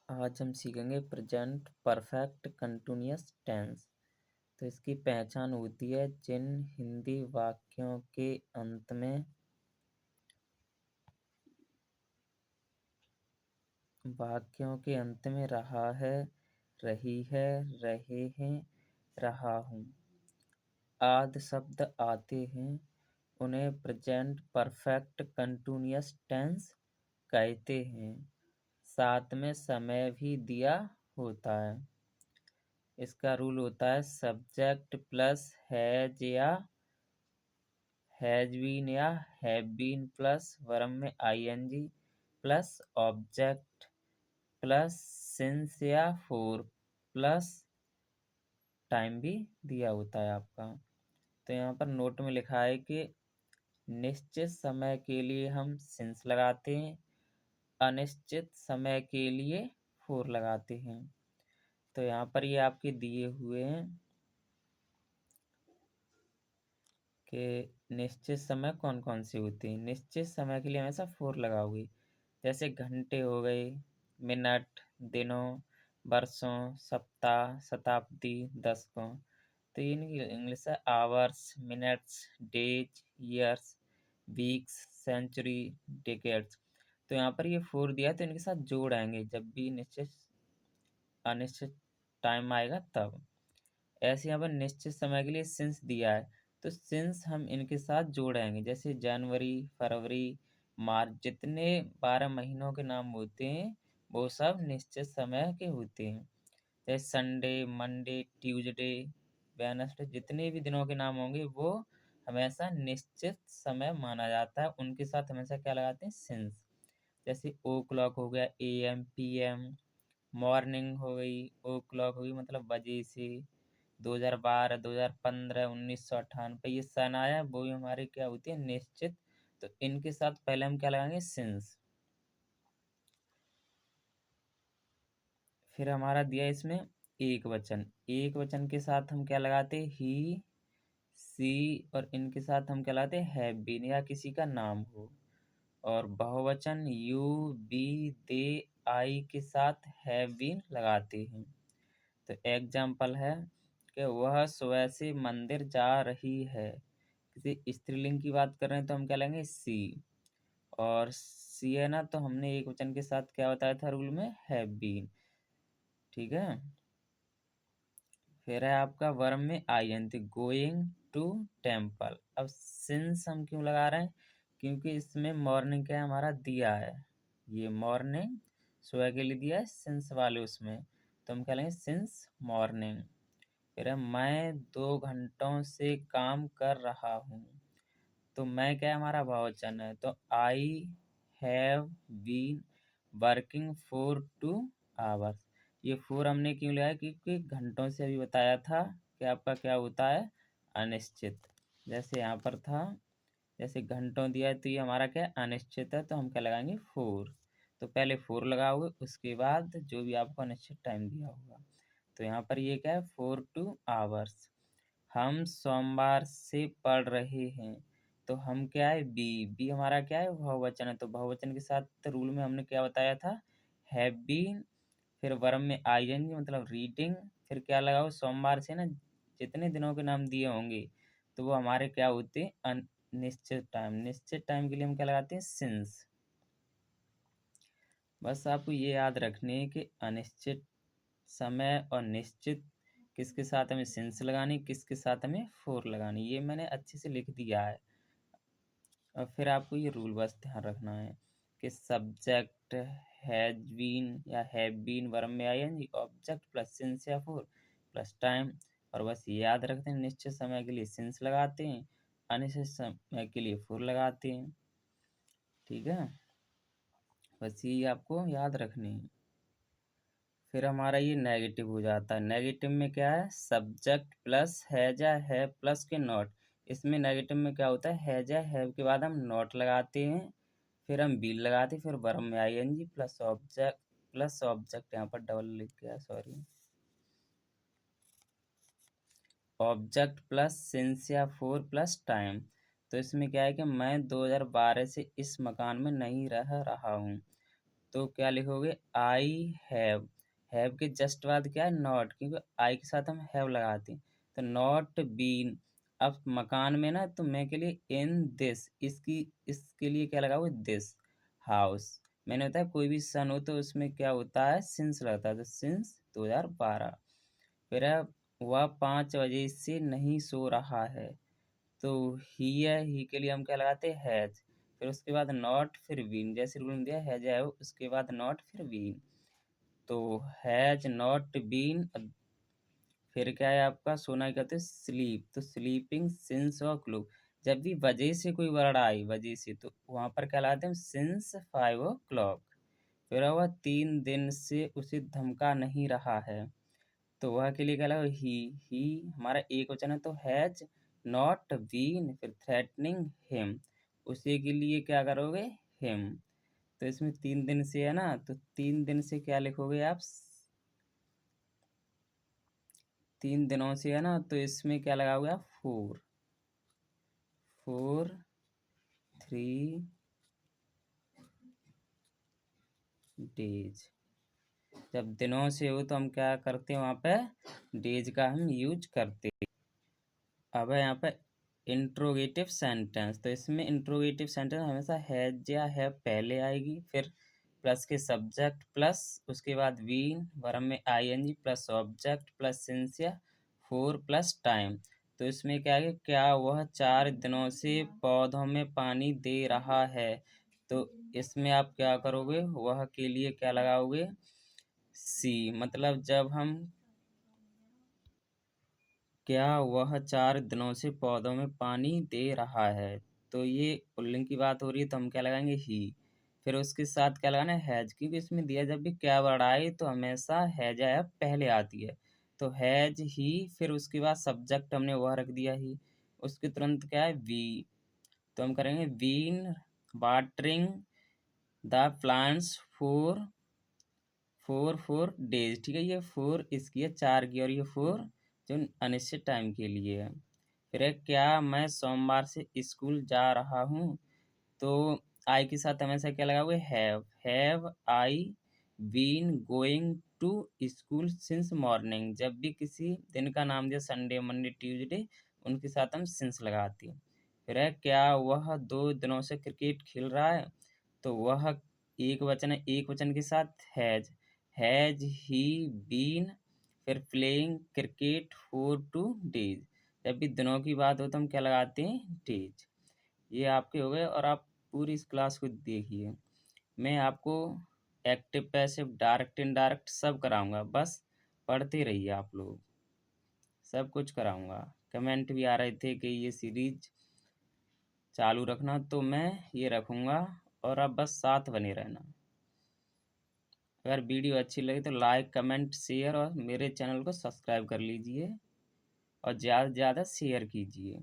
आज हम सीखेंगे प्रेजेंट परफेक्ट कंटिन्यूअस टेंस। तो इसकी पहचान होती है जिन हिंदी वाक्यों के अंत में रहा है, रही है, रहे हैं, रहा हूँ आदि शब्द आते हैं, उन्हें प्रेजेंट परफेक्ट कंटिन्यूअस टेंस कहते हैं। साथ में समय भी दिया होता है। इसका रूल होता है सब्जेक्ट प्लस हैज बीन या हैव बीन प्लस वर्ब में ING plus object plus since या फोर प्लस टाइम भी दिया होता है आपका। तो यहाँ पर नोट में लिखा है कि निश्चित समय के लिए हम सिंस लगाते हैं, अनिश्चित समय के लिए फोर लगाते हैं। तो यहाँ पर ये आपके दिए हुए हैं कि निश्चित समय कौन कौन से होते हैं। निश्चित समय के लिए हमेशा फोर लगाओगे, जैसे घंटे हो गए, मिनट, दिनों, वर्षों, सप्ताह, शताब्दी, दशकों। तो इनकी इंग्लिश है hours, minutes, days, years, weeks, century, decades. तो यहाँ पर ये फोर दिया है तो इनके साथ जोड़ आएंगे जब भी निश्चित अनिश्चित टाइम आएगा तब। ऐसे यहाँ पर निश्चित समय के लिए सिंस दिया है तो सिंस हम इनके साथ जोड़ेंगे, जैसे जनवरी, फरवरी, मार्च, जितने 12 महीनों के नाम होते हैं वो सब निश्चित समय के होते हैं। जैसे संडे, मंडे, ट्यूसडे, वेडनेसडे, जितने भी दिनों के नाम होंगे वो हमेशा निश्चित समय माना जाता है, उनके साथ हमेशा क्या लगाते हैं, सिंस। जैसे ओ क्लॉक हो गया, A M, P M, morning हो गई, ओ क्लॉक हो गई मतलब बजे से, 2012, 2015, 1998 ये सन आया वो भी हमारे क्या होती है, निश्चित। तो इनके साथ पहले हम क्या लगाएंगे, सिंस। फिर हमारा दिया इसमें एक वचन, एक वचन के साथ हम क्या लगाते, ही, सी, और इनके साथ हम क्या लगाते, हैव बीन या किसी का नाम हो। और बहुवचन यू, बी, दे, आई के साथ हैव बीन लगाते हैं। तो एग्जाम्पल है कि वह सुबह से मंदिर जा रही है। किसी स्त्रीलिंग की बात कर रहे हैं तो हम क्या लेंगे, सी। और सी है ना, तो हमने एक वचन के साथ क्या बताया था रूल में, हैव बीन। ठीक है। फिर है आपका वर्ब में आईएनजी, गोइंग टू टेम्पल। अब सिंस हम क्यों लगा रहे हैं, क्योंकि इसमें मॉर्निंग क्या हमारा दिया है, ये मॉर्निंग सुबह के लिए दिया है सिंस वाले उसमें, तो हम क्या लेंगे, सिंस मॉर्निंग। फिर है मैं 2 घंटों से काम कर रहा हूँ। तो मैं क्या है, हमारा बहुवचन है, तो I have been working for 2 hours. ये 4 हमने क्यों लिया है, क्योंकि घंटों से अभी बताया था कि आपका क्या होता है, अनिश्चित। जैसे यहाँ पर था, जैसे घंटों दिया है तो ये हमारा क्या है, अनिश्चित है, तो हम क्या लगाएंगे, 4। तो पहले 4 लगाओगे, उसके बाद जो भी आपको अनिश्चित टाइम दिया होगा। तो यहाँ पर ये क्या है, 4 2 आवर्स। हम सोमवार से पढ़ रहे हैं। तो हम क्या है, बी हमारा क्या है, बहुवचन है, तो बहुवचन के साथ रूल में हमने क्या बताया था, हैव बीन, फिर वर्ब में आईएनजी मतलब रीडिंग, फिर क्या लगाओ, सोमवार से ना जितने दिनों के नाम दिए होंगे तो वो हमारे क्या होते हैं, अनिश्चित टाइम। निश्चित टाइम के लिए हम क्या लगाते हैं, सिंस। बस आपको ये याद रखने कि अनिश्चित समय और निश्चित किसके साथ हमें सिंस लगानी, किसके साथ हमें फोर लगानी, ये मैंने अच्छे से लिख दिया है। और फिर आपको ये रूल बस ध्यान रखना है कि सब्जेक्ट हैज बीन या हैव बीन वर्ब में आईएनजी, ऑब्जेक्ट प्लस सिंस या फोर प्लस टाइम। और बस ये याद रखते हैं निश्चित समय के लिए सिंस लगाते हैं, अनिश्चित समय के लिए फोर लगाते हैं। ठीक है, बस ये आपको याद रखनी है। फिर हमारा ये नेगेटिव हो जाता है। नेगेटिव में क्या है, सब्जेक्ट प्लस हैज या हैव प्लस के नॉट। इसमें नेगेटिव में क्या होता है, हैज या हैव के बाद हम नॉट लगाते हैं, फिर हम बी लगाते हैं, फिर वर्ब में आईएनजी प्लस ऑब्जेक्ट यहाँ पर डबल लिख गया, सॉरी, ऑब्जेक्ट प्लस सिंस या फोर प्लस टाइम। तो इसमें क्या है कि मैं 2012 से इस मकान में नहीं रह रहा हूँ। तो क्या लिखोगे आई हैव के जस्ट बाद क्या है नॉट, क्योंकि आई के साथ हम हैव लगाते हैं। तो नॉट बीन, अब मकान में ना तो मैं के लिए इन दिस, इसके लिए क्या लगाओगे दिस हाउस। मैंने बताया कोई भी सन हो तो उसमें क्या होता है सिंस लगता है, तो सिंस 2012। फिर है वह 5 बजे से नहीं सो रहा है, तो ही है, ही के लिए हम क्या लगाते हैं हैज। फिर उसके बाद नॉट फिर बीन, जैसे रूल में दिया हैज है उसके बाद नॉट फिर बीन, तो हैज नॉट बीन। फिर क्या है आपका सोना कहते हैं स्लीप, तो स्लीपिंग सिंस ओ क्लॉक। जब भी वजह से कोई वर्ड आई वजह से तो वहां पर क्या लगाते हैं सिंस 5 o'clock। फिर हुआ 3 दिन से उसे धमका नहीं रहा है, तो वह के लिए क्या लगा ही हमारा एक वचन है तो हैज नॉट बीन, फिर थ्रेटनिंग हिम, उसी के लिए क्या करोगे हिम। तो इसमें 3 दिन से है ना, तो 3 दिन से क्या लिखोगे आप 3 दिनों से है ना, तो इसमें क्या लगाओगे आप 4 3 डेज। जब दिनों से हो तो हम क्या करते हैं वहाँ पे डेज का हम यूज करते हैं। अब है यहाँ पे इंट्रोगेटिव सेंटेंस, तो इसमें इंट्रोगेटिव सेंटेंस हमेशा हैज या है पहले आएगी, फिर प्लस के सब्जेक्ट प्लस उसके बाद बीन वर्ब में ING plus object plus since या फोर प्लस टाइम। तो इसमें क्या है क्या वह 4 दिनों से पौधों में पानी दे रहा है, तो इसमें आप क्या करोगे वह के लिए क्या लगाओगे सी, मतलब जब हम क्या वह 4 दिनों से पौधों में पानी दे रहा है, तो ये पुल्लिंग की बात हो रही है तो हम क्या लगाएंगे ही। फिर उसके साथ क्या लगाना है हैज, क्योंकि इसमें दिया जब भी क्या वर्ड आए तो हमेशा हैज या पहले आती है, तो हैज ही, फिर उसके बाद सब्जेक्ट हमने वह रख दिया ही, उसके तुरंत क्या है वी, तो हम करेंगे been watering the plants for 4 days. ठीक है, ये 4 इसकी है 4 की, और ये 4 जो अनिश्चित टाइम के लिए है। फिर है क्या मैं सोमवार से स्कूल जा रहा हूँ, तो आई के साथ हमेशा क्या लगाओगे have I been going to school since morning. जब भी किसी दिन का नाम दिया संडे मंडे ट्यूसडे उनके साथ हम सिंस लगाते हैं। फिर है क्या वह 2 दिनों से क्रिकेट खेल रहा है, तो वह एक वचन है, एक वचन के साथ हैज ही बीन, फिर प्लेइंग क्रिकेट फॉर 2 डेज। जब भी दिनों की बात हो तो हम क्या लगाते हैं डेज। ये आपके हो गए, और आप पूरी इस क्लास को देखिए, मैं आपको एक्टिव पैसिव डायरेक्ट इनडायरेक्ट सब कराऊंगा, बस पढ़ते रहिए आप लोग, सब कुछ कराऊंगा। कमेंट भी आ रहे थे कि ये सीरीज चालू रखना, तो मैं ये रखूंगा, और अब बस साथ बने रहना। अगर वीडियो अच्छी लगी तो लाइक कमेंट शेयर और मेरे चैनल को सब्सक्राइब कर लीजिए और ज़्यादा से ज़्यादा शेयर कीजिए।